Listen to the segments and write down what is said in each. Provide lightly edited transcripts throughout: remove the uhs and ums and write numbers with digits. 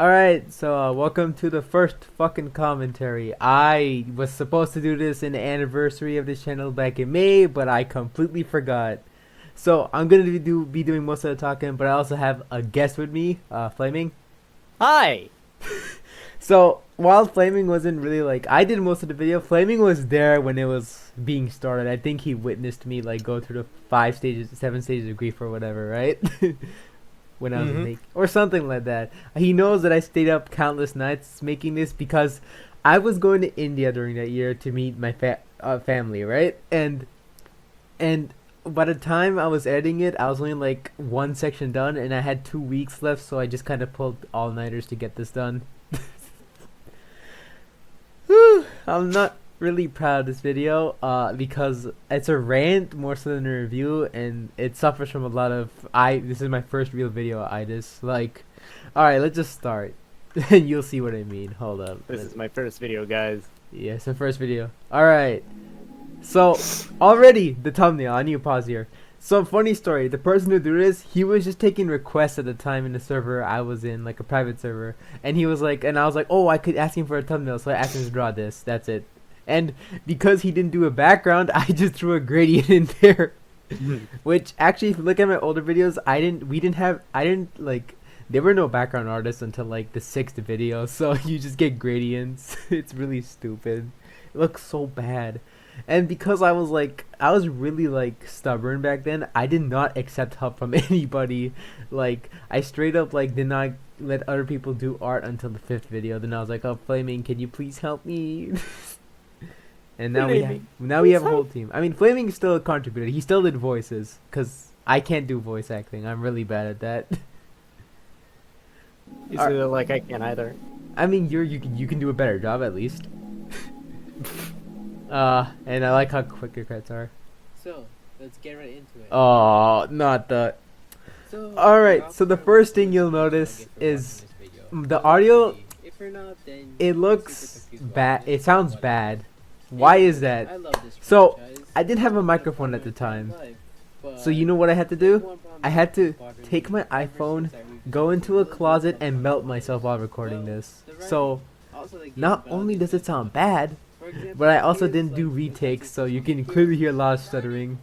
Alright, so welcome to the first fucking commentary. I was supposed to do this in the anniversary of this channel back in May, but I completely forgot. So I'm gonna be doing most of the talking, but I also have a guest with me, Flaming. Hi! So while Flaming wasn't really like, I did most of the video, Flaming was there when it was being started. I think he witnessed me like go through the 7 stages of grief or whatever, right? When I was making, or something like that. He knows that I stayed up countless nights making this because I was going to India during that year to meet my family, right? And by the time I was editing it, I was only like one section done, and I had 2 weeks left, so I just kind of pulled all-nighters to get this done. Whew, I'm not really proud of this video because it's a rant more so than a review, and it suffers from a lot of this is my first real video itis. Like, alright, let's just start and you'll see what I mean. Hold up, This is my first video, guys. yeah, it's the first video. Alright, so already the thumbnail, I need to pause here. So funny story, the person who did this, he was just taking requests at the time in the server I was in, like a private server, and he was like, and I was like, oh, I could ask him for a thumbnail, so I asked him to draw this. That's it. And because he didn't do a background, I just threw a gradient in there. Which actually, if you look at my older videos, there were no background artists until like the 6th video, so you just get gradients. It's really stupid. It looks so bad. And because I was really like stubborn back then, I did not accept help from anybody. Like, I straight up like did not let other people do art until the 5th video. Then I was like, oh, Flaming, can you please help me? And now we have a whole team. I mean, Flaming is still a contributor. He still did voices, because I can't do voice acting. I'm really bad at that. You feel like I can't either. I mean, you can do a better job at least. And I like how quick your credits are. So, let's get right into it. Oh, not the... So, Alright, so the first thing you'll notice is the audio, If you're not, then it looks bad. It sounds bad. Why is that? I love this So, franchise. I didn't have a microphone at the time. But So you know what I had to do? one problem I had to bothering me take my ever iPhone, since I reviewed go into a the closet, Zelda and melt games. myself while recording this. The So, also the game not value only does it sound is- bad, for example, but I also here's, didn't do like, retakes, the so you can here- clearly hear a lot of stuttering.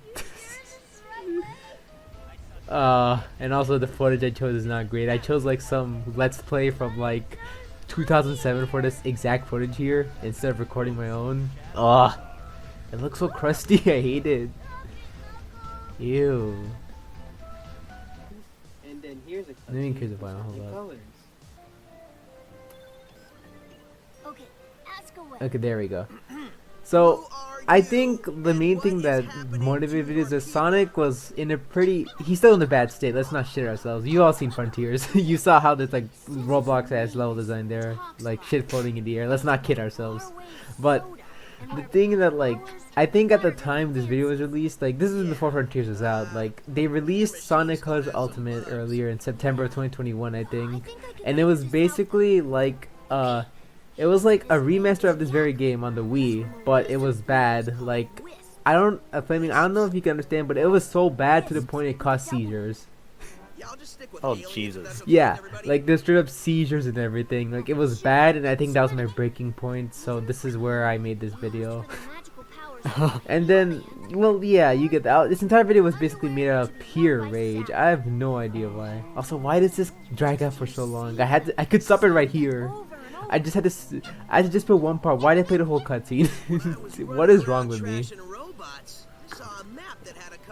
And also the footage I chose is not great. I chose like some Let's Play from like 2007 for this exact footage here, instead of recording my own. Ugh. It looks so crusty, I hate it. Ew. And then here's a Let me cutscene increase the for volume, hold Sonic up. Colors. Okay, ask away. Okay, there we go. So, I think the main thing that motivated videos is Sonic was in a pretty... He's still in a bad state, let's not shit ourselves. You all seen Frontiers. You saw how there's like Roblox has level design there. Like shit floating in the air. Let's not kid ourselves. But the thing that like... I think at the time this video was released, like this is before Frontiers was out, like they released Sonic Colors Ultimate earlier in September of 2021, I think. And it was basically like it was like a remaster of this very game on the Wii, but it was bad. Like, I don't know if you can understand, but it was so bad to the point it caused seizures. Oh, Jesus. Yeah, like there's straight up seizures and everything. Like, it was bad, and I think that was my breaking point. So this is where I made this video. And then, well, yeah, you get that. This entire video was basically made out of pure rage. I have no idea why. Also, why does this drag out for so long? I could stop it right here. I just had to just put one part. Why did I play the whole cutscene? What is wrong with me?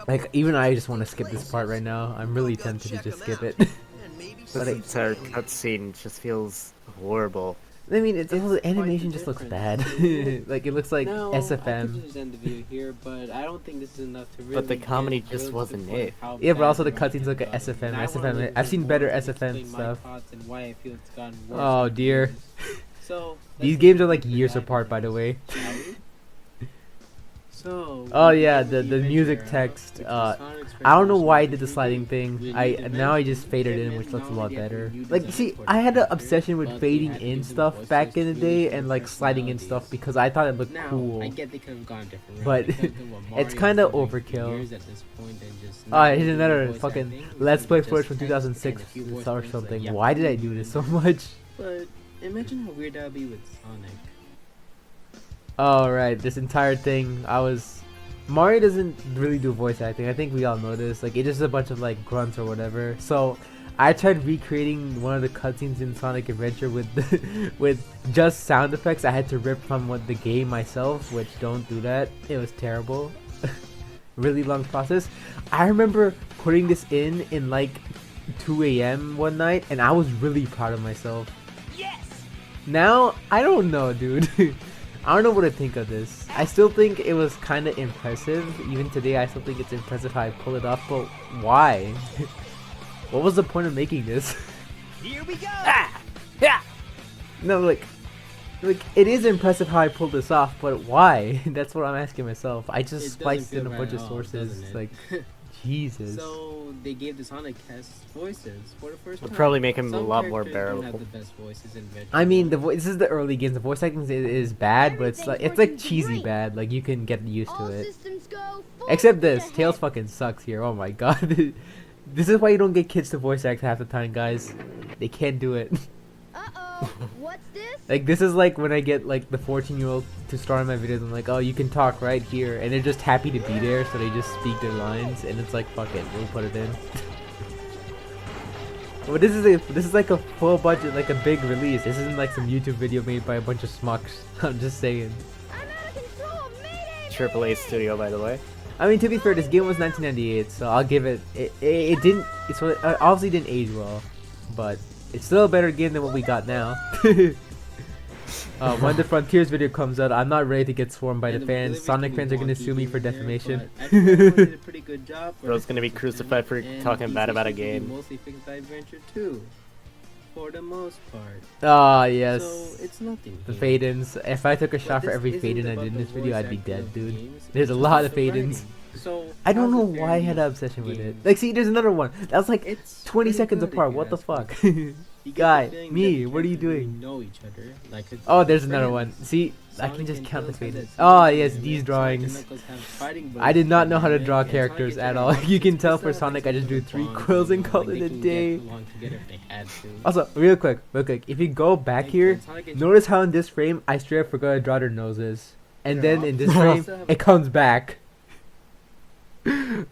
Like, even I just want to skip this part right now. I'm really tempted to just skip it. This entire cutscene just feels horrible. I mean, the animation just looks bad. Like, it looks like Now, I could SFM. just end the video here, but I don't think this is enough to really But the get comedy really just to the wasn't point it. how Yeah, but bad also the it cutscenes look at has SFM. gotten. And I wanna SFM. leave I've seen more better to SFM explain my stuff. thoughts and why I feel it's gotten worse Oh over the dear. years. So, These let's games get are like into the years bad apart, by the way. shall we? So, Oh we yeah, begin the with music Adventure, text. which is Sonic's I don't know first why I mission did the in sliding 3D. thing. We I need now I events, just faded in, Hitman which looks a not lot only get better. new Like, design see, for I had an characters, obsession with but we fading had to in give them stuff voices back in the to day each and their like sliding in personalities. stuff because I thought it looked Now, cool. I get they could have gone different But routes, because they were it's Mario kinda users for overkill. years at this point and just Alright, not here's doing another voice fucking acting, Let's which Play is footage from just text and 2006 a few voice or lines like, something. "Yep, Why did I you do do this it." so much? But imagine how weird that would be with Sonic. Oh right, this entire thing, Mario doesn't really do voice acting. I think we all know this. Like, it's just a bunch of like grunts or whatever. So I tried recreating one of the cutscenes in Sonic Adventure with with just sound effects. I had to rip from the game myself, which don't do that. It was terrible. Really long process. I remember putting this in like 2 a.m. one night, and I was really proud of myself. Yes. Now, I don't know, dude. I don't know what to think of this. I still think it was kind of impressive. Even today, I still think it's impressive how I pulled it off, but why? What was the point of making this? Here we go. No, like it is impressive how I pulled this off, but why? That's what I'm asking myself. I just It doesn't spliced feel in a right bunch at of all, sources. doesn't it? Like, Jesus. So they gave the Sonic cast voices for the first Would time. probably make him a Some lot more characters don't bearable. have the best voices in Adventure. I mean, this is the early games. The voice acting is bad, but it's like cheesy Great. bad. Like, you can get used to All it. systems go. Full Except speed this, ahead. Tails fucking sucks here. Oh my god. This is why you don't get kids to voice act half the time, guys. They can't do it. Uh-oh. What's this? Like, this is like when I get like the 14-year-old to star in my videos. I'm like, oh, you can talk right here, and they're just happy to be there, so they just speak their lines, and it's like, fuck it, we'll put it in. But this is like a full budget, like a big release. This isn't like some YouTube video made by a bunch of schmucks. I'm just saying. I'm out of control. Mayday. AAA studio, by the way. I mean, to be fair, this game was 1998, so I'll give it. It didn't. It obviously didn't age well, but it's still a better game than what we got now. When the Frontiers video comes out, I'm not ready to get swarmed by the And fans. delivery Sonic can fans be are gonna wonky sue me here for and there, defamation. but I think everyone did a pretty good job for Bro's gonna be Adventure crucified for and talking bad these about a issues will be game. Mostly fixed by Adventure 2, for the most part. Ah, yes. So it's nothing. The here. fade-ins. If I took a But shot for this every isn't fade-in I about did in the this video, voice I'd be acting dead, of the dude. games, There's a it's lot just of the fade-ins. writing. So I don't how's know it why I had an fair obsession with it. games? Like, see, there's another one. That was like It's 20 pretty seconds good if apart. you What the ask fuck? me. You get the Guy, feeling me, that the what are you characters doing? Know each other. Like it's Oh, there's another one. friends. See, I Sonic can just and count the Tails have fade-ins. that Oh, same yes, dynamic. these Sonic and drawings. Knuckles have fighting I did not know how to dynamic, draw and Sonic characters and at Tails all. have You can just tell for like Sonic, I just drew 3 bonds, quills and you know, called like it they a can get day. along together if they had to. Also, real quick. If you go back Like, here, when Sonic and notice how in this frame, I straight up forgot to draw their noses. And then in this Yeah. frame, it comes back.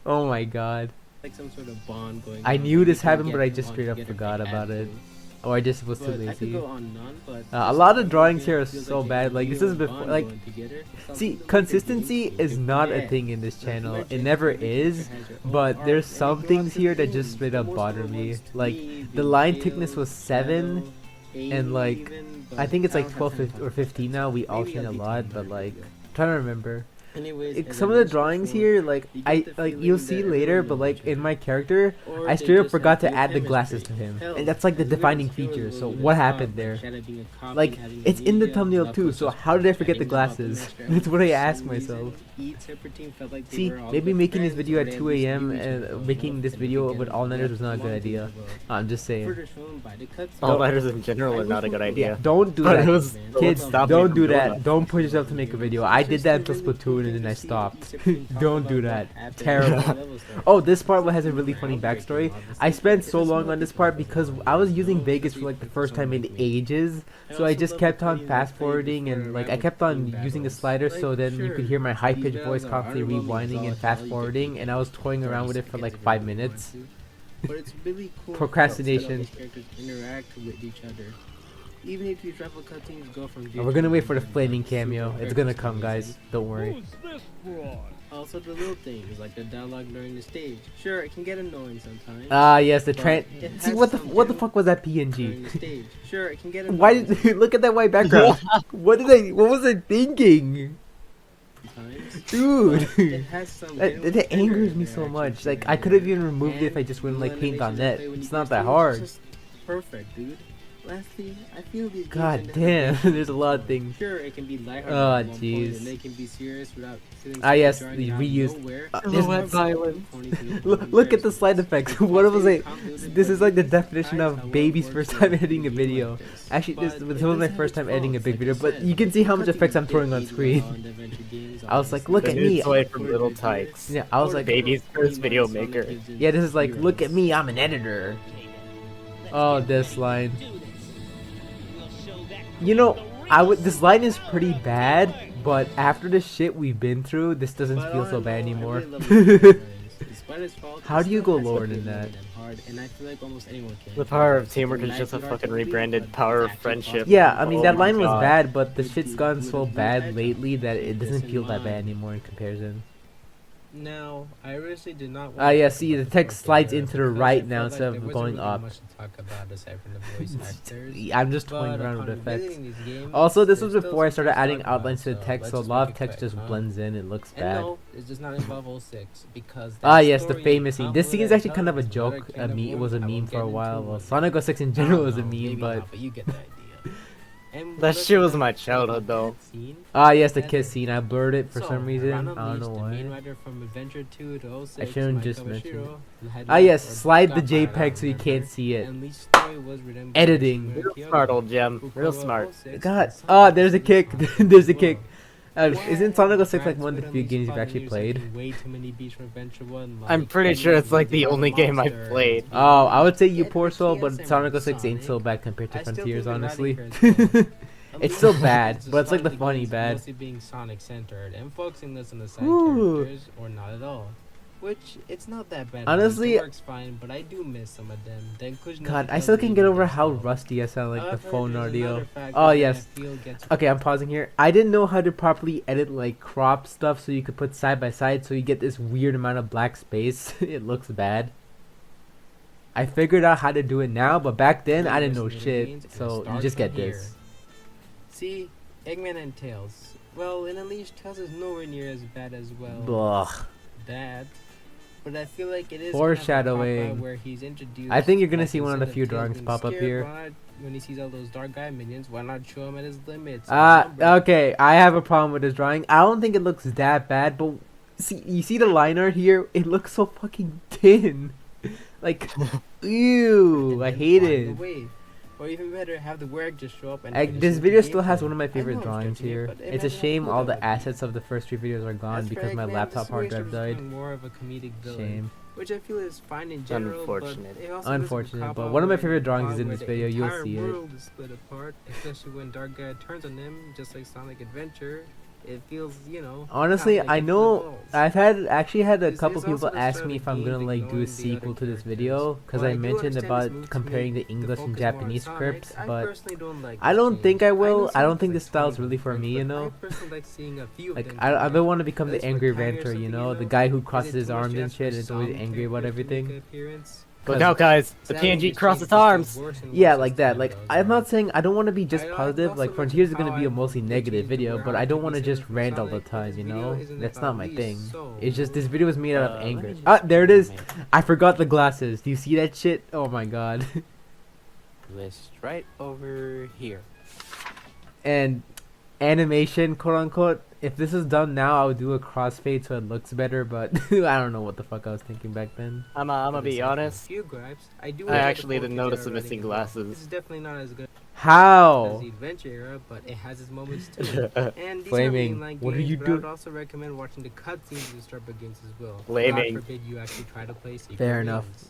Oh my god. like some sort of bond going I on, knew like, this they can happened, get but I just along straight up together if forgot they had about it. to. Or I just was too But I could lazy. go on and on, but A this lot is of drawings something here are that feels so like bad. a Like, this is real before, bond like, going together. Something see, that we consistency can do, is we can not a connect. thing in this Not to channel. mention It never every is. character has their own But arc, there's and some they go things out to here that the just moons. straight The up most bother notable me. ones to Like, me the being line Tails, thickness was 7, Shadow, and Amy like, even, I but think it's like don't have 12 time 15, to or talk 15 now. We Maybe alternate I'll a be lot, telling but you like, later. trying to remember. Anyways, as Some I of the mentioned drawings before, here, like, you I get the like feeling you'll that see everyone later, knows but like each in other. my character, Or I they straight up just forgot have to add the good glasses to chemistry. him, Hell, and that's like the as weird defining as it was, feature. it So was what tough, happened like there? Shadow being a cop Like, and having it's in the amnesia, thumbnail Knuckles too, so just how did I forget the forgetting about glasses? master. That's what I For asked some myself. reason, each separate team felt like they See, were all maybe good making this friends, video but at they 2 at least a.m. knew each other and well making enough this to video get with along all-nighters was not a good together idea. well. I'm just saying. Further shown by the cutscenes. All lighters in general are not a good idea. Don't do But that. it was- Kids, Stop me don't from do doing that. that. Don't push yourself to make a video. I did that until Splatoon and then I stopped. Don't do that. Terrible. Oh, this part has a really funny backstory. I spent so long on this part because I was using Vegas for like the first time in ages. So I just kept on fast forwarding and like I kept on using the slider so then you could hear my high pitched voice constantly rewinding and fast forwarding, and I was toying around with it for like 5 minutes. But it's really cool Procrastination. how these characters interact with each other. Even if these rival cutscenes go from And we're gonna wait for the flaming cameo. It's gonna come, guys. Don't worry. Also the little things like the dialogue during the stage. Sure, it can get annoying sometimes. Ah, yes, the but tran. it See has what the some fuck was that during PNG? the stage. Sure, it can get annoying Why did look at that white background? What was I thinking? sometimes. Dude, But it has some that genuine angers me character so much. interaction Like, here I could have and even there, removed it if I and just went the like paint on animations net. they play when It's you not first that do hard. just perfect, dude. Lastly, I feel these games God tend to have damn, a there's a lot of things. Sure, it can be lighthearted Oh, at one point, jeez. and they can be serious without feeling Ah, yes, jarring the out of reused- nowhere. there's- However, violence. funny to me Look at the comparisons. slide effects. It's What was possibly it? convoluted, This but is like the these definition guys of are what baby's works first in time a editing a game video. like this. Actually, But this it was does my have first its time editing a faults, big like video, you but said. you can see how much Cutscenes effects I'm did throwing on age well screen. on the adventure games, I was like, obviously. look The at new me. toy from Little Tykes. Yeah, I was like, Baby's first video maker. yeah, this is like, look at me, I'm an editor. Oh, this line. You know, this line is pretty bad, but after the shit we've been through, this doesn't But feel all so in bad all, I anymore. really love the Team Despite his faults, How he do you still go has lower to than be that? damn hard, and I feel like almost anyone can. The power of It's teamwork a is just a nice fucking ability, rebranded but power of it's actually friendship. possible. Yeah, I mean, Oh that my line was God. bad, but the With shit's the- gotten with so the bad agile. lately that it Keep this doesn't in feel that bad mind. anymore in comparison. Now, I honestly did not. Ah, yeah, see, the text slides into the right now instead of going up. Much to talk about aside from the voice actors. I'm just toying But around with upon effects. revisiting these games, Also, this was there's still before I some started things to adding talk about, outlines to the text, let's so a just lot make of it text quick, just huh? blends in. It looks And bad. no, it does not involve 06 because. Ah, that yes, the story famous scene. This scene is convoluted actually kind of a as hell, joke. but I It was a won't meme for get a while. into Well, it. Sonic 06 in I general don't was a know, meme, maybe but not, you get the idea. And That what shit I was think my about childhood, though. that scene ah, yes, the is kiss that- scene. I blurred it for So, some reason. around I don't know Unleashed, the main why. writer from Adventure 2 to 06, I shouldn't Mike just mention Kawashiro, had Ah, left yes, or slide the got fired out, JPEG so you remember? can't see it. And Lee's story was written by Editing. Yoshimura Real Kyogo, smart, old Gem. who Real co-wrote smart. 06 God, and Sonic ah, there's a Sonic kick. Sonic There's a as kick. well. Isn't Sonic 06 like Cracks one of the would few unleash games you've upon actually users played? in Way too many beats from Adventure 1. I'm like pretty sure it's like the Monster, only game I've played. Oh, I would say you Get poor the soul, TSM but Sonic with 06 ain't Sonic. so bad compared to I still Frontiers, think the honestly. writing here is well. It's still Unleashed bad, is but it's like the despite funny games bad. Mostly being Sonic centered and focusing less on the side Ooh. characters or not at all. Which it's not that bad. Honestly- it works fine, but I do miss some of them. The inclusion of God, the I still can't get Elden over Ring how as well. rusty I sound like the However, phone there's audio. another factor Oh, that I yes. feel gets Okay, I'm pausing here. I didn't know how to properly edit like crop stuff so you could put side by side so you get this weird amount of black space. It looks bad. I figured out how to do it now, but back then I didn't know Resident Evil games, shit. and it So you starts just from get here. this. See, Eggman and Tails. Well, in Unleashed, Tails is nowhere near as bad as Ugh. that. But I feel like it is Foreshadowing. kind of a pop-out where he's introduced. I think you're gonna like, see one of the instead few Tails drawings being pop up scared, here. why not- when he sees all those dark guy minions, why not show him at his limits? Remember, Okay, I have a problem with this drawing. I don't think it looks that bad, but see, you see the line art here? It looks so fucking thin. Like, ew, and I then hate flying it. away. Or even better, have the work just show up and This finish video the still has gameplay. one of my I favorite know I'm drawings stretching it, here. but It's a imagine how shame cool all that the would be. assets of the first 3 videos are gone As for because my Eggman, laptop this hard story drive starts died. becoming more of a comedic villain, Shame. which I feel is fine in general. Unfortunate. But it also Unfortunate, cop but out one of my where favorite the drawings is plot in where this the video, you'll entire see it. world is split apart, especially when Dark Guy turns on him, just like Sonic Adventure. It feels, Honestly, kinda I like know balls. I've actually had a This couple is also people the ask start me of if I'm games gonna like do ignoring a the sequel other to this characters. video because While I do mentioned understand this about move to comparing the make English and focus more on Japanese Sonic, scripts, I but personally don't like I this don't change. think I know will. I don't Sonic think is this style's funny really for and me, French, you know. I personally like seeing a few of Like them I don't together. want to become the That's angry what Kyrie or ranter, you something, know, you the know? guy who Is it crosses his too much arms to and ask for shit and is always some angry about characters to make everything. an appearance? Look 'Cause- out, guys. The Sadly, PNG this crossed change its just arms. gets worse and Yeah, worse like as that. time Like goes I'm on. not saying I don't want to be just I positive. also Like mentioned Frontiers is gonna how be a I mostly the negative change video, where but I I don't could want to be just sitting for rant all the Sonic, time, this you video know. isn't That's about not my Lee, thing. so- It's just this video was made out of let me anger. just Ah, there it is. comment. I forgot the glasses. Do you see that shit? Oh my god. List right over here. And animation, quote unquote. If this is done now, I would do a crossfade so it looks better. But I don't know what the fuck I was thinking back then. I'm gonna But be aside from a honest. few gripes, I do I enjoy the actually didn't 4K notice the writing missing as well. This glasses. is definitely not as good as How? the Adventure era, but it has its moments too. And these Flaming, are mainline what are games, you but I doing? would also recommend watching the cutscenes and Starbuck games as well. Flaming. God forbid you actually try to play secret Fair enough. games.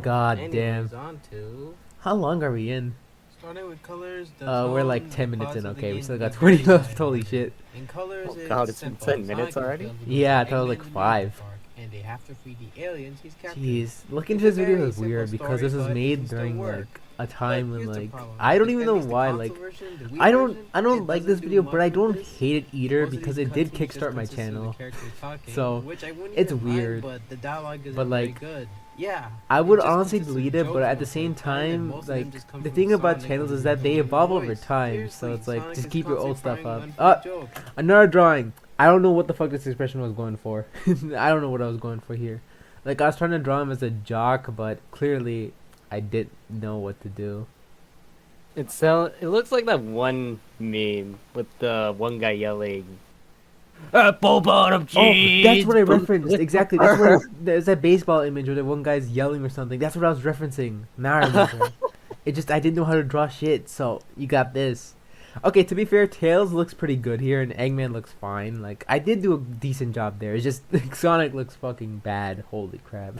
God Anyways, damn. on to How long are we in? starting with colors. The We're like tone, 10 the minutes pause in. of the Okay, we game still is got very 20 left. high. Holy shit. In colors, Oh God, it's been simple. 10 minutes Sonic already? is filled with Yeah, I Eggman thought it was like in the 5. dark, and they have to free the aliens he's captured. Jeez, looking It's into a this video very is weird simple because this story, was but it made can still during work. like a time when Here's the like problem. I don't Like, even at know least the why. console Like version, the Wii I version, don't it like this doesn't do video, but I much of don't this. hate it either Most of because these it did cutscenes just kickstart my consist of the channel. characters talking, So, which I wouldn't it's even mind, weird. but the dialogue isn't But, like, very good. Yeah, I it would just honestly consists of delete it, but jokes at the most of same the time, and time, most of them like just come the from thing about Sonic channels and is that they his evolve over voice. time. So Seriously, it's like Sonic just is keep your old constantly stuff up. finding one funny joke. Another drawing. I don't know what the fuck this expression was going for. I don't know what I was going for here. Like I was trying to draw him as a jock, but clearly I didn't know what to do. It looks like that one meme with the one guy yelling, "Apple bottom cheese." Oh, that's what I referenced. Exactly. That's what there's that baseball image where the one guy's yelling or something. That's what I was referencing. Now I remember. I didn't know how to draw shit, so you got this. Okay, to be fair, Tails looks pretty good here, and Eggman looks fine. Like I did do a decent job there. It's just Sonic looks fucking bad. Holy crap.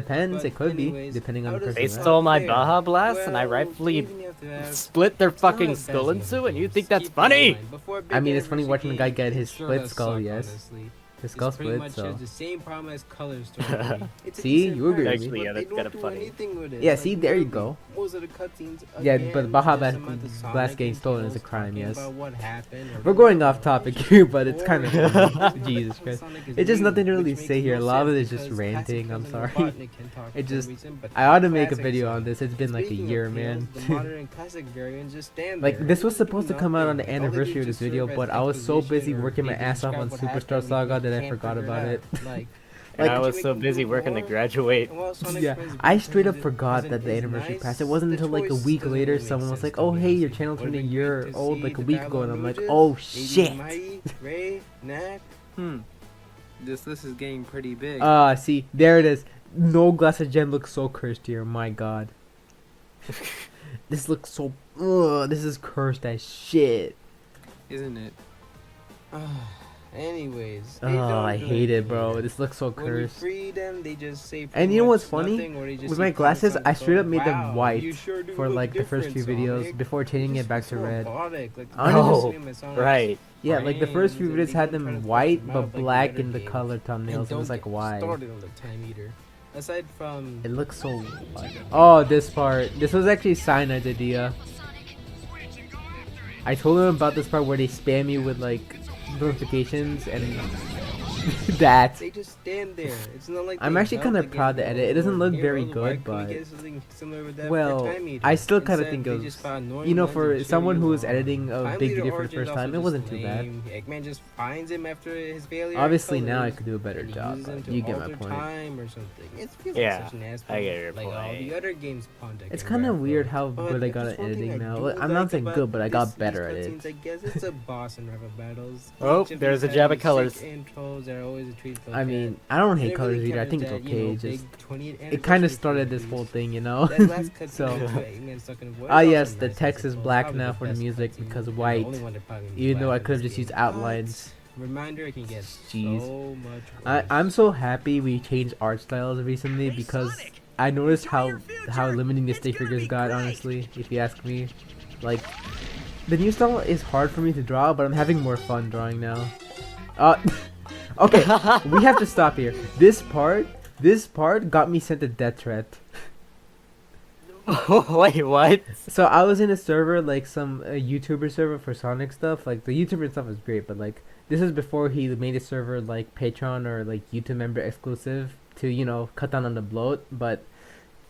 depends. But It could be, anyways, depending on how the does person. They this right? stole my fair? Baja Blast, and I Well, rightfully even you have to have split their fucking not skull in bashing two, and you things. think that's Keep that in funny? mind. Before a I big mean, it's funny anniversary watching a guy game, get it his sure split does skull, suck, yes. honestly. The It's skull pretty split. much So the same problem as color story. It's a See? decent You agree patch, with me. Actually, yeah, but that's they kinda don't do funny. anything with it. Yeah, Like, see, there you literally, go. Most of the cutscenes. Yeah, Again, but Baja just Samantha Blast Sonic getting and stolen is a Tails crime, talking yes. about what happened or we're going whatever. off topic here, but it's kind of Or- Jesus Christ. Sonic is It's just new, nothing to really which say makes here. A no lot of it sense is just because ranting. classic I'm Cousin sorry. Robotnik can talk It for just some reason, but I ought to make a classic video on Sonic. this. It's been like a Speaking of year, Tails, man. The modern and classic variants just stand Like there. this was They do supposed to come out on the nothing. All they do anniversary is of this just video, serve but as I was so busy exposition or working my they ass off describe on what Superstar happened, Saga you that I can't forgot figure about it. Like, And Like- I was so busy working to graduate. and while Sonic Yeah, Friends I Big straight up Cousin forgot isn't- that the is anniversary nice, passed. It wasn't the until like a choice week doesn't later really make someone was sense like, to "Oh me, hey, your honestly. channel Would've turned a been year great to old see like a the week Battle ago," and of I'm like, Luigi, "Oh maybe shit." Mighty, Ray, Knack. This list is getting pretty big. See, there it is. No Glass of Gem looks so cursed here. My God, this looks so. This is cursed as shit. Isn't it? Anyways, they Oh, don't I do hate it, anything bro. either. This looks so When you cursed. free them, they just say And you know pretty what's much funny? nothing, or they just With say my glasses, something I straight up made them wow, white you sure do for look like the first few different, videos Sonic. before changing You it back just to look so red. robotic, like, I don't know. Sonic Sonic's Right. Yeah, like the first few brains, videos and had they them can try to white flush them but out like the black other in the games. color And thumbnails. It don't was like get why? started on the time eater. Aside from It looks so white. Oh, this part. This was actually Cyanide's idea. I told him about this part where they spam you with like notifications and that. they just stand there. It's not like I'm they actually help kinda the game proud to edit. It doesn't go look here, very why good, couldn't we but- get something similar with that for Well, Time Eater? I still kinda Instead, think they it just was- found annoying You know, bugs for and someone cheer who you was on. editing a Time big Eater video for the origins first also time, it just wasn't too bad. lame. Eggman just finds him after his failure. Obviously now I colors, could do a better and he job, uses them but to you get my alter point. Time or something. It feels Yeah, like such an ass I get your like all point. the other games Pondek It's and kind of Rare weird Pro. how But good I if got there's at one thing editing I now. do I'm not like saying about good, but I got these better at it. cutscenes, I guess it's a boss in Rival Battles. Oh, Each of there's these a jab have at colors. sick intros that are always a treat to I look mean, at. I don't And hate it colors really either. I think it's captures that, okay. you know, Just big 20th it kind anniversary of started this release. whole thing, you know. That last cutscene So, with Eggman stuck in a void ah is yes, also the nice, I text is suppose. black Probably now the for the best music cutscene, because and the white. only one that probably Even though I black could have in just this used game. outlines. But reminder, it can get Jeez. so much I'm worse. so happy we changed art styles recently because I noticed how limiting the stick figures got. Honestly, if you ask me, like the new style is hard for me to draw, but I'm having more fun drawing now. Okay, we have to stop here. This part got me sent to death threat. Wait, what? So I was in a server, like some YouTuber server for Sonic stuff. Like the YouTuber stuff is great, but like this is before he made a server like Patreon or like YouTube member exclusive to, you know, cut down on the bloat. But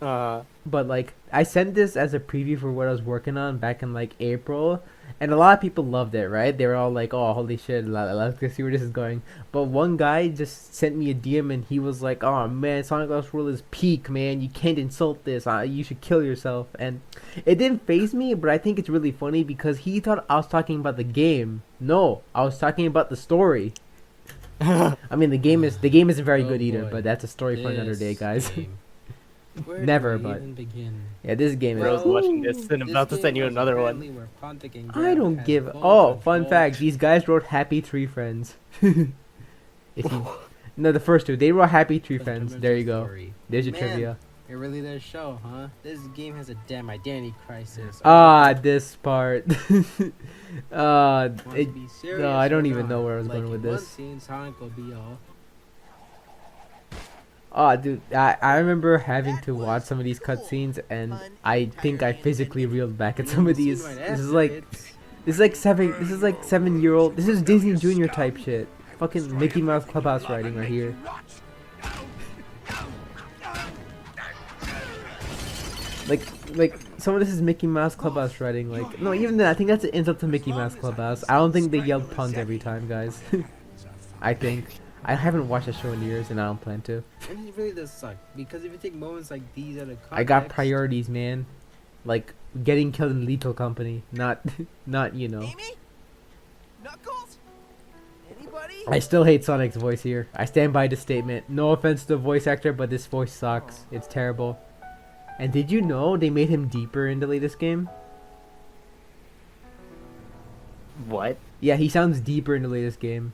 like I sent this as a preview for what I was working on back in like April, and a lot of people loved it, right? They were all like, "Oh, holy shit, let's go see where this is going." But one guy just sent me a DM and he was like, "Oh man, Sonic Lost World is peak, man. You can't insult this. You should kill yourself." And it didn't faze me, but I think it's really funny because he thought I was talking about the game. No, I was talking about the story. I mean, the game isn't very Oh good either, boy. but that's a story for another day, This guys. game. Where Never, do we but- even begin? Yeah, this game is. Bro's watching this and about to This send you game was another apparently one. where Pontic and I Grab don't had give. full Oh, fun control. fact: these guys wrote "Happy Tree Friends." If you, no, the first two they wrote "Happy Tree But Friends." remember There the you go. story. There's your Man, trivia. It really does show, huh? This game has a damn identity crisis. This part. Want to it, be serious no, I don't or even know not? where I was Like, going with in one this. scene, Sonic will be all. Dude, I remember having to watch some of these cutscenes, and I think I physically reeled back at some of Scene these. right This is after like it, This is like 7-year-old. This is Disney Junior type shit. Fucking Mickey Mouse Clubhouse writing right here. Like some of this is Mickey Mouse Clubhouse writing. Like no, even then I think that's an insult to Mickey Mouse Clubhouse. I don't think they yelled puns every time, guys. I think I haven't watched the show in years, and I don't plan to. and it really does suck because if you take moments like these out of context, I got priorities, man. Like getting killed in Lethal Company, not you know. Amy? Knuckles? Anybody? I still hate Sonic's voice here. I stand by the statement. No offense to the voice actor, but this voice sucks. It's terrible. And did you know they made him deeper in the latest game? What? Yeah, he sounds deeper in the latest game.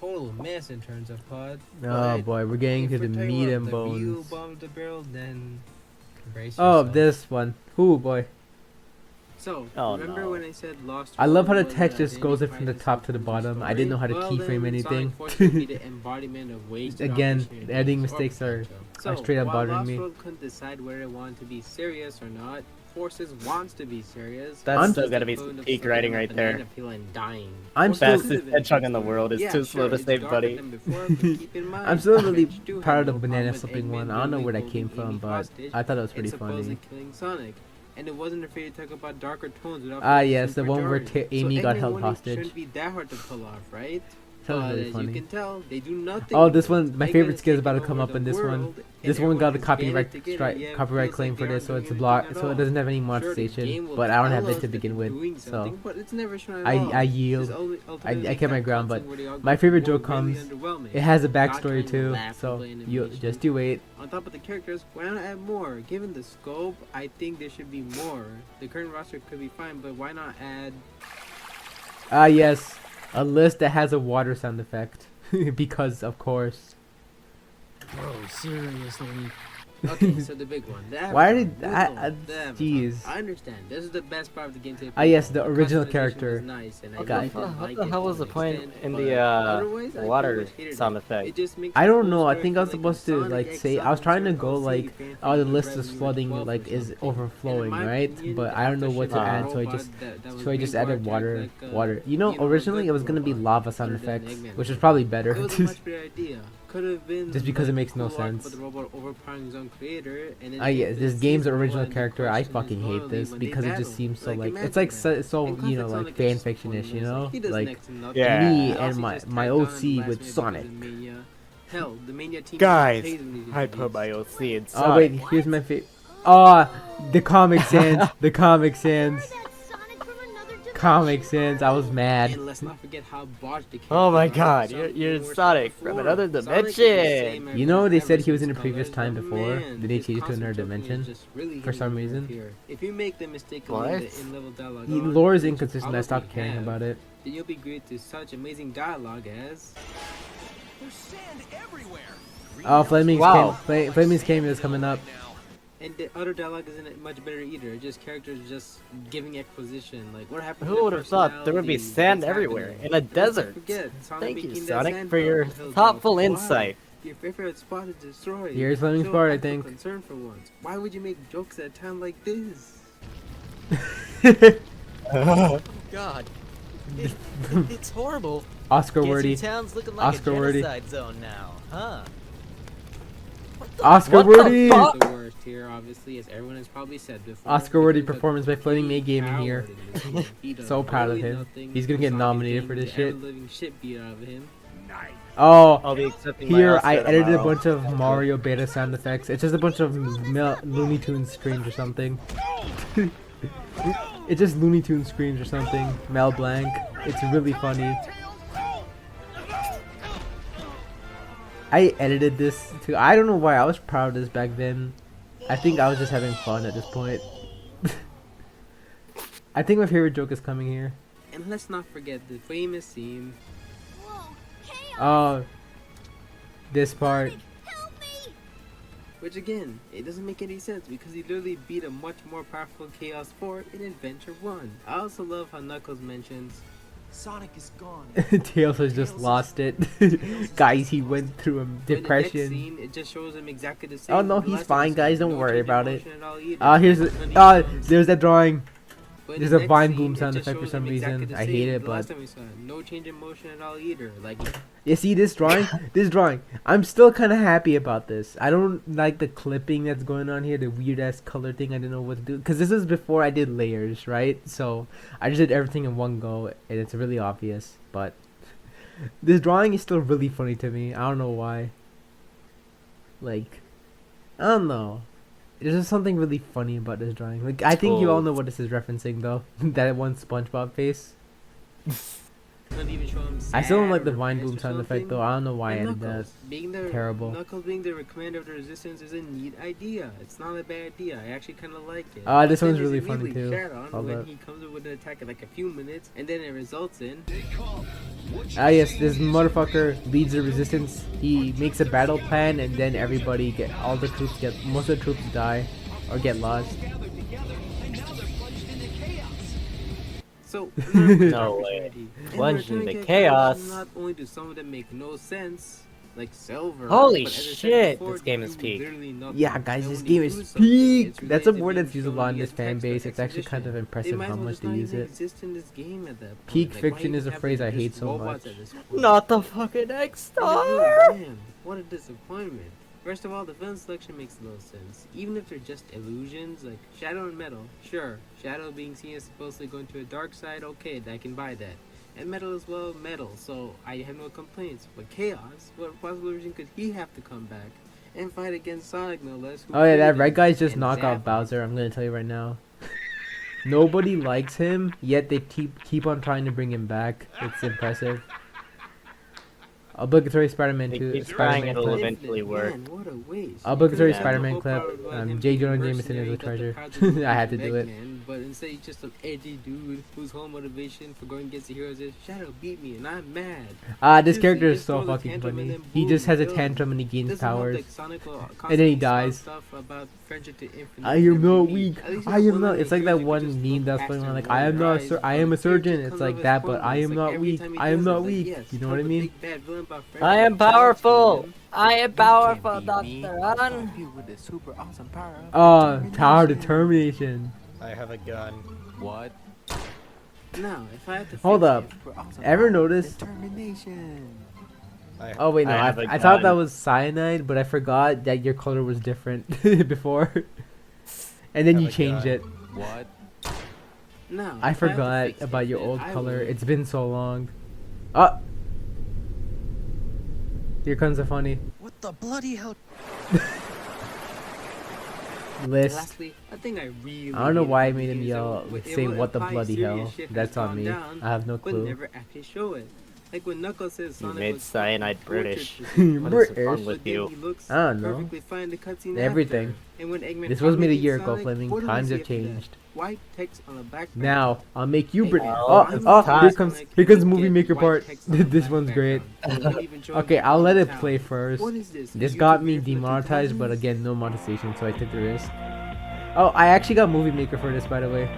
total mess in terms of pod. Oh but boy, we're getting if to the we're talking meat about and the real bones. bottom of the barrel, then brace Oh, yourself. this one. Ooh boy. So, Oh, remember no. when I said Lost I love how the World text would just goes it from the identify top to the itself from bottom. I didn't know how to Well, keyframe then, anything. Sonic Forces would be the embodiment of wasted Again, opportunities the editing or mistakes are potential. straight up while bothering Lost me. World couldn't decide whether it wanted to be serious or not, Forces wants to be serious. That's I'm still Just gotta the be equivalent some of peak sucking writing on right banana there. peel and dying. I'm Forces still- could have Fastest been hedgehog in the fixed. world is Yeah, too sure, slow to it's save, darker buddy. than before, but keep in mind, I'm still really Eggman do have proud no of banana problem with flipping Eggman one. I don't know where that literally came holding from, Amy but hostage I thought it was and pretty funny. supposedly killing Sonic. And it wasn't afraid to talk about darker tones without Ah, focusing yes, the one where majority. Amy So got Eggman held winning hostage. shouldn't be that hard to pull off, right? Sounds But really as you funny. can tell, they do nothing. Oh, this one, my Eggman favorite is skill is about to taking come over up in the this one. world, This and one got the everyone is banded copyright together, yet copyright feels claim like for they this, so aren't it's a doing block, anything so at it doesn't have any all. Sure, the monetization. game will But I don't tell have it us to that begin they're with, doing so something, but it's never shown at I all. yield. This ultimately I kept my kept ground, but content where they all my get favorite more joke really comes. underwhelming. It has a Not backstory trying to too, laugh so and play you animation. just you wait. On top of the characters, why not add more? Given the scope, I think there should be more. The current roster could be fine, but why not add? Ah, yes, a list that has a water sound effect, because of course. Bro, seriously. Okay, so the big one. The Why Avatar, did the I- Avatar, the Avatar. jeez. I understand. This is the best part of the game. To Ah, yes, the play. original customization character. was nice, and I Okay. really did What like the it hell to was the an point extent, in but the otherwise, I pretty water much hated sound it. effect? It just makes I the don't whole know. I story think I was feel like supposed to Sonic like X say I was trying to Circle go C like, fan oh, the favorite list is revenue flooding, 12 like or is something. overflowing, And in my right? opinion, But I don't know what to after add, so I Robot just that was so I just added rewatched water, like, water. You know, a originally good it was gonna be robot lava sound other than effects, Eggman which is robot. probably better. It was a much better idea. Could have been Just because it like, makes no cool arc sense. for the robot overpowering his own creator, and then Ah, yeah, make this the game's sequel original and the character. I question is fucking hate loyalty this when they because it battle. just seems so like Imagine it's like that. so In you know Classic like Sonic, fan it's just fiction-ish, you pointless. know, He does like next to nothing. Yeah. me Elsie and my just my tagged on in the OC last with minute because Sonic. of Mania. Hell, the Mania team Guys, plays when he's I put introduced. my OC in Oh Sonic. wait, here's my favorite. Oh, the Comic Sans, the Comic Sans, That's Sonic from another dimension. Comic Sans. I was mad. And let's not forget how botched the Oh my characters are. god, Some you're even worse Sonic than from before. another Sonic is the dimension. same You know, they ever said he was in since a previous Colors, time but before. man, Did they this change it to another constant joking dimension is just really for some hitting reason? here. If you make the mistake of What? leaving the in-level dialogue The on, lore is which you inconsistent. I stopped probably caring have, about it. then you'll be greeted to such amazing dialogue as There's sand everywhere. Oh, Fleming's Wow. Fleming's cameo is coming up. and the other dialogue isn't much better either. Just characters just giving exposition. Like what happened? to Who their would have thought there would be personalities, sand what's everywhere happening. in a And let's not desert? forget, Sonic Thank you, making that Sonic, sand for your puddle. thoughtful Why? insight. Your favorite spot is destroyed. Here's Fleming's Show part, I actual think. Concern for once. Why would you make jokes at a time like this? God. It's horrible. Oscar Guess worthy. your town's looking like Oscar a worthy. genocide zone now, huh? Oscar What the worthy. fuck? The worst here, obviously, as everyone has probably said before. Oscar worthy because of performance by Fleming May complete Gaming here. coward in this game. He does So proud of literally him. nothing. He's gonna get Sonic nominated getting for this the shit. ever-living shit beat out of him. Nice. Oh, I'll be accepting my here Oscar I edited a tomorrow. bunch of Mario beta sound effects. It's just a bunch of Looney Tunes screams or something. It's just Looney Tunes screams or something. Mel Blanc. It's really funny. I edited this too. I don't know why I was proud of this back then. I think I was just having fun at this point. I think my favorite joke is coming here. And let's not forget the famous scene. Whoa, chaos! Oh, this part. Help me! Which again, it doesn't make any sense because he literally beat a much more powerful Chaos 4 in Adventure 1. I also love how Knuckles mentions, Sonic is gone. Tails has just lost it. Guys, he went through a but in the next depression. scene, it just shows him exactly the same. Oh no, The he's last time we fine, saw guys. him, Don't no worry change in about it. motion at all either. Ah, here's the. Honey Ah, buns. there's that drawing. But in There's the a next Vine scene, Boom it sound just effect for shows some him exactly reason. the I same hate as it, the last but time we saw him. No change in motion at all either. Like, you see this drawing? This drawing. I'm still kind of happy about this. I don't like the clipping that's going on here, the weird ass color thing. I didn't know what to do because this is before I did layers, right? So I just did everything in one go, and it's really obvious. But this drawing is still really funny to me. I don't know why. Like, I don't know. There's just something really funny about this drawing. Like, I think you all know what this is referencing, though. That one SpongeBob face. not even show him I still don't sad like the or Vine depressed Boom or sound effect, something. though. I don't know why I And added that. Knuckles being the Terrible. Knuckles being the commander of the Resistance is a neat idea. It's not a bad idea. I actually kind of like it. Ah, this But one's then really it's funny, immediately too. shat on Hold when up. he comes up with an attack in like a few minutes, and then it results in. Ah, yes, this motherfucker leads the resistance. He makes a battle plan, and then all the troops most of the troops die or get lost. So, No way. Plunged into chaos. Not only do some of them make no sense, like Silver. Holy but as I said shit, before, this game is do peak. literally nothing. Yeah, guys, And this when game they is do something, peak. it's That's a related to word being that's used a shown lot in via this fan text or base. It's actually kind of exposition. They impressive might how as well much just they not use even it. exist in this game at that point. Peak Like, why fiction even is a have phrase them I hate just so robots much. at this point? Not the fucking X And then, Star. man, what a disappointment. First of all, the villain selection makes no sense. Even if they're just illusions, like Shadow and Metal, sure. Shadow being seen as supposedly going to a dark side, okay, I can buy that. And Metal as well, Metal, so I have no complaints. But Chaos, what possible reason could he have to come back and fight against Sonic, no less? Who Oh yeah, that created red him guy's just and knock zapped out him? Bowser. I'm gonna tell you right now. Nobody likes him, yet they keep on trying to bring him back. It's impressive. Obligatory Spider-Man They 2. keep trying, Spider-Man it'll clip. eventually work. Man, what a waste. Obligatory You could've Spider-Man done the clip. whole part about him J. being Jonah a Jameson is mercenary, a got the treasure. powers of I had to do it. Eggman, but instead he's just some edgy dude whose whole motivation for going against the heroes is Shadow beat me and I'm mad. This Seriously, character is just so throw the fucking tantrum and funny. then He boom, just has a done. tantrum and he gains Doesn't have, powers. like, Sonic will And then he constantly dies. spout stuff about friendship to infinite I am not infinity. weak. At least I have am one not. of the It's like heroes that could just one look meme that's past going on and like roll I am their not. eyes, I but am a the character surgeon. comes It's off like as that, but I pointless. am Like, not every weak. time he I am does it, not like, weak. yes, You know what I tell the mean? big bad villain about I am friendship, challenge powerful. him. I am powerful, Dr. Run. Tower determination. I have a gun. What? Now, if I had to Hold fix up. it, Ever notice? Determination. I Oh wait, no. I I have a thought that gun. was cyanide, but I forgot that your color was different before, and then Have you a changed gun. it. What? now, I if had to forgot fix about your it, old I color. would- It's been so long. Ah. Here comes the funny What the bloody hell? list. Lastly, I think I really. I don't know hated why I how made the him games yell, that would- it say would what the imply bloody serious hell. shit has That's on gone me. down, I have no but clue. never actually show it. Like when Knuckles says You Sonic made was cyanide tortured British. for him, What is British. wrong but with then you? he looks I don't know. perfectly fine in the cutscene Everything. after. And when Eggman This was made a finally year meets ago, Sonic, Flaming. what do we Times see have after that? changed. White text on the background. Now I'll make you British. Oh, Oh, it's oh! time. Here comes Sonic, movie get maker white part. text on the This black one's great. background. Don't even show Okay, the I'll let it town. play first. What is this? This a got YouTube me video from the demonetized, but 2000s? again, no monetization, so I took the risk. Oh, I actually got Movie Maker for this, by the way.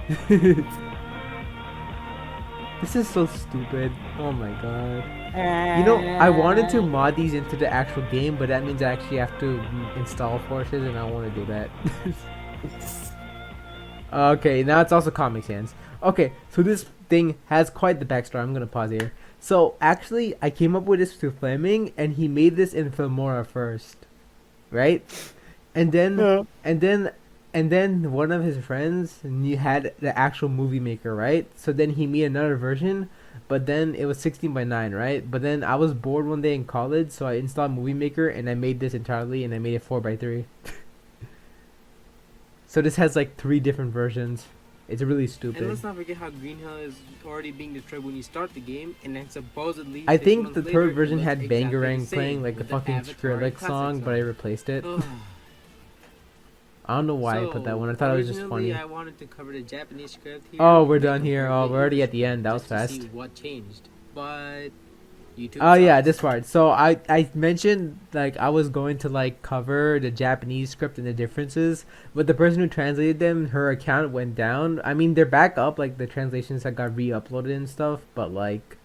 This is so stupid. Oh my god. You know, I wanted to mod these into the actual game, but that means I actually have to install forces, and I don't want to do that. Okay, now it's also Comic Sans. Okay, so this thing has quite the backstory. I'm gonna pause here. So actually, I came up with this to Fleming, and he made this in Filmora first, right? And then, and then one of his friends had the actual Movie Maker, right? So then he made another version, but then it was 16:9, right? But then I was bored one day in college, so I installed Movie Maker and I made this entirely, and I made it 4:3. So this has like 3 different versions. It's really And stupid. let's not forget how Green Hill is already being destroyed when you start the game, and then supposedly. I 6 think months the later, third it version looks had exactly the Bangarang same, playing like the with fucking Avatar and Skrillex classic song, but I replaced it. Ugh. I don't know why I put that one. I thought it was just originally, funny. I wanted to cover the Japanese script here. Oh, we're then done here. compare Oh, the we're already English at the end. That was just to see fast. what changed, but YouTube. Oh yeah, sucks. this part. So I mentioned like I was going to like cover the Japanese script and the differences, but the person who translated them, her account went down. I mean, they're back up, like the translations that got re-uploaded and stuff, but like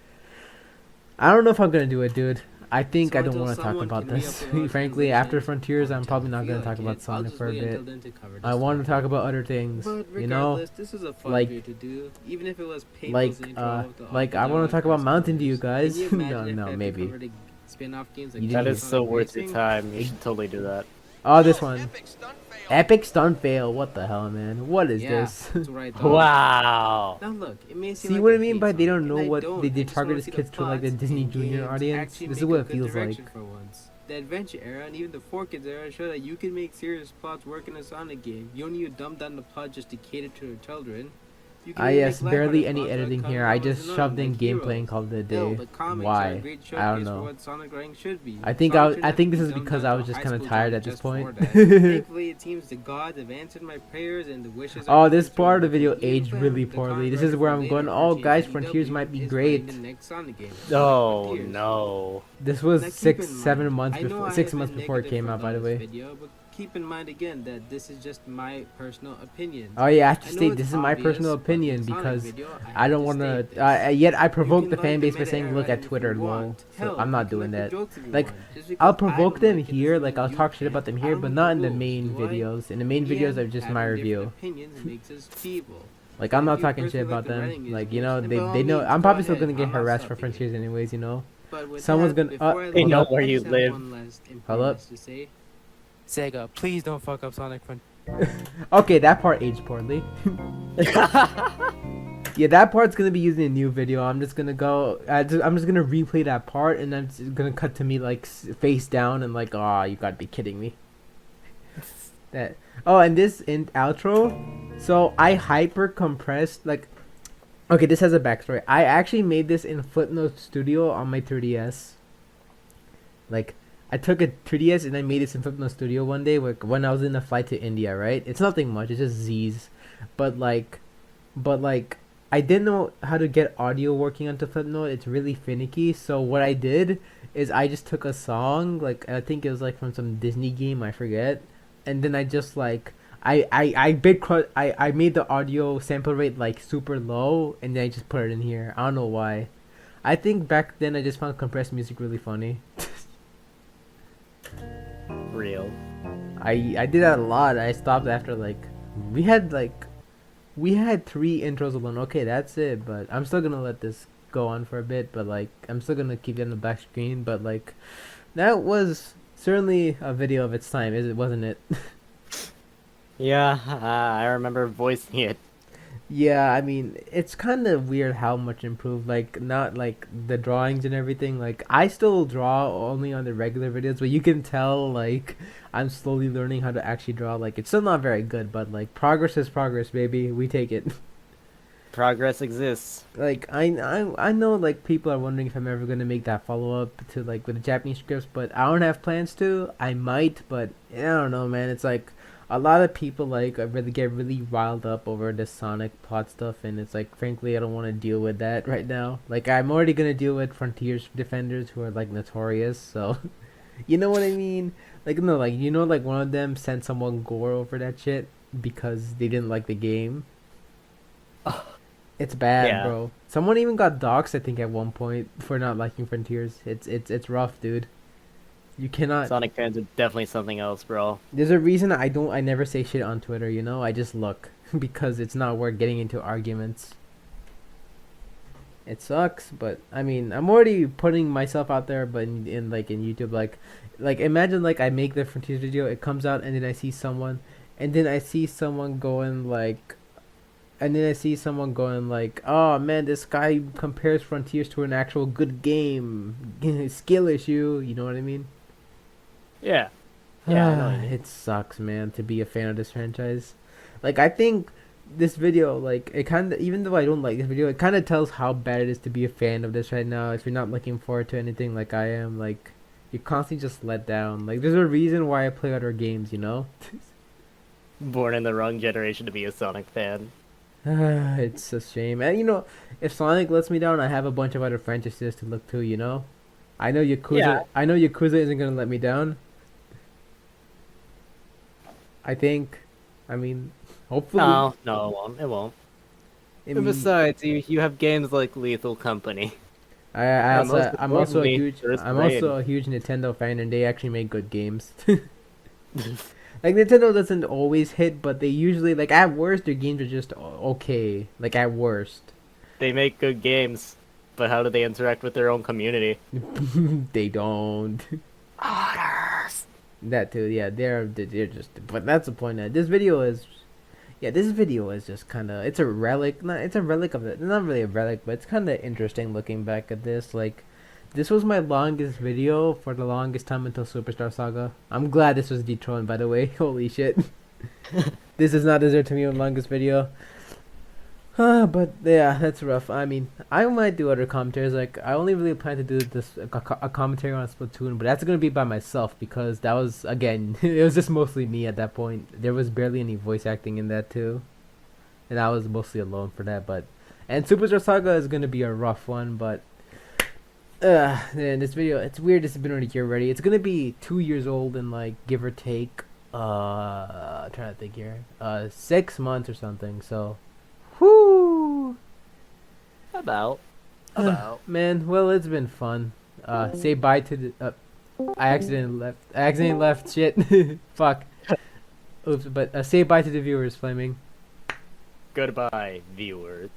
I don't know if I'm gonna do it, dude. I think So I don't until want to talk someone about can this. re-upload Frankly, translation, after Frontiers, I'm I'll probably not feel gonna talk like about it. I'll Sonic just for a wait bit. until then to cover I this want to topic. talk about other things, But you know. regardless, this is a fun like- video to do, even if it was painful Like, as an intro to like I all the want to talk about Dark Mountain Dew, Souls. guys. Can you No, imagine if no, Epic maybe. covered the spin-off games like You That didn't is Sonic so worth Racing? your time. You should totally do that. Oh, this one. Epic stunt fail. Epic stunt fail. What the hell, man? What is Yeah, this? that's right. though. Wow. Now look, it may seem See like what I a mean hate by they song, don't know and I what don't. they I just wanna targeted see the kids to like the plots Disney and Junior games audience. actually This is make what a it good feels direction like. for once. The Adventure era and even the 4Kids era show that you can make serious plots work in a Sonic game. You don't need to dumb down the plot just to cater to the children. You can Ah even yes, make barely lighthearted any plots that editing come here. out I as just annoying, shoved in like gameplay and Heroes. called it a Hell, day. the comics are a Why? great I don't showcase for know. what Sonic writing should be. I think Sonic should I not think be this is dumbed because down I to was a just high kind of school tired joke at this just for point. that. Thankfully, it seems the gods have answered my prayers and the wishes. Oh, this part of the video aged really poorly. This is where I'm going. Oh, guys, Frontiers might be great. Oh no. This was Now, keep 6, in 7 mind, months I know before I 6 have months been before it negative came out. about By the this way. video, but keep in mind again that this is just my personal opinion. Oh yeah, I have to I know state it's this is my obvious, personal but in opinion Sonic because video, I have don't to want state to. this. Yet I You provoke can the like fan base by meta saying, era "Look item at if you Twitter, lol." want. So Hell, I'm you not can doing like that. the jokes if you Like, want. Just I'll because I provoke don't them like it here, doesn't like mean I'll you talk shit can't. about them I here, don't but make not the in the rules, main do I? videos. In the main In the videos end, are just my having review. different opinions makes us people. Like I'm If not you talking shit personally about like the them. writing Like issues, then by all they know. means, I'm go probably still ahead. gonna get I'm not harassed for stopping you. Frontiers anyways. But with Someone's that, gonna. before I They leave, know I where just you have live. one last important Hold up. message to say. Sega, please don't fuck up Sonic Frontiers. Okay, that part aged poorly. Yeah, that part's gonna be used in a new video. I'm just gonna go. I'm just gonna replay that part, and I'm just gonna cut to me like face down and like, oh, you gotta be kidding me. That. Oh, and this in outro. So I hyper compressed like. Okay, this has a backstory. I actually made this in Flipnote Studio on my 3DS. Like, I took a 3DS and I made this in Flipnote Studio one day, like when I was in a flight to India. Right? It's nothing much. It's just Z's, but like, I didn't know how to get audio working onto Flipnote. It's really finicky. So what I did is I just took a song, like I think it was like from some Disney game, I forget, and then I just like I made the audio sample rate like super low, and then I just put it in here. I don't know why. I think back then I just found compressed music really funny. Real. I did that a lot. I stopped after like we had 3 intros alone. Okay, that's it. But I'm still gonna let this go on for a bit. But like, I'm still gonna keep it on the back screen. But like, that was certainly a video of its time, wasn't it? Yeah, I remember voicing it. Yeah, I mean, it's kind of weird how much improved. Like, not like the drawings and everything. Like, I still draw only on the regular videos, but you can tell like I'm slowly learning how to actually draw. Like, it's still not very good, but like progress is progress, baby. We take it. Progress exists. Like I know like people are wondering if I'm ever gonna make that follow up to like with the Japanese scripts, but I don't have plans to. I might, but I don't know, man. It's like a lot of people like really get really riled up over the Sonic plot stuff, and it's like frankly I don't want to deal with that right now. Like I'm already gonna deal with Frontiers defenders who are like notorious, so you know what I mean? Like no, like you know, like one of them sent someone gore over that shit because they didn't like the game. It's bad, Yeah. bro. Someone even got doxxed, I think, at one point for not liking Frontiers. It's rough, dude. You cannot. Sonic fans are definitely something else, bro. There's a reason I never say shit on Twitter. You know, I just look because it's not worth getting into arguments. It sucks, but I mean, I'm already putting myself out there, but in YouTube, like imagine like I make the Frontiers video, it comes out, and then I see someone, and then I see someone going like. And then I see someone going like, "Oh man, this guy compares Frontiers to an actual good game, skill issue." You know what I mean? Yeah. Yeah, I know what you mean. It sucks, man, to be a fan of this franchise. Like, I think this video, like, it kind of, even though I don't like this video, it kind of tells how bad it is to be a fan of this right now. If you're not looking forward to anything like I am, like, you're constantly just let down. Like, there's a reason why I play other games, you know? Born in the wrong generation to be a Sonic fan. It's a shame. And, you know, if Sonic lets me down, I have a bunch of other franchises to look to, you know? I know Yakuza. Yeah. I know Yakuza isn't gonna let me down. I think. I mean, hopefully. No, it won't. It won't. I And mean, besides, you have games like Lethal Company. I'm most also a importantly, huge. there's I'm Braid. also a huge Nintendo fan, and they actually make good games. Like Nintendo doesn't always hit, but they usually like at worst their games are just okay. Like at worst, They make good games, but how do they interact with their own community? they don't. That too, yeah. They're just. But that's the point. That this video is. Yeah, this video is just kind of. It's a relic. It's a relic of it. Not really a relic, but it's kind of interesting looking back at this. Like, this was my longest video for the longest time until Superstar Saga. I'm glad this was dethroned, by the way. Holy shit. This does not deserve to be my longest video. But yeah, that's rough. I mean, I might do other commentaries. Like, I only really plan to do this a commentary on Splatoon, but that's gonna be by myself because that was again, it was just mostly me at that point. There was barely any voice acting in that too, and I was mostly alone for that. And Superstar Saga is gonna be a rough one, but man, this video, it's weird. It's been on a year already. It's gonna be 2 years old in like give or take trying to think here. 6 months or something. So, whoo. About. Man, well, it's been fun. Say bye to the. I accidentally left. Shit. Fuck. Oops. But say bye to the viewers, Flaming. Goodbye, viewers.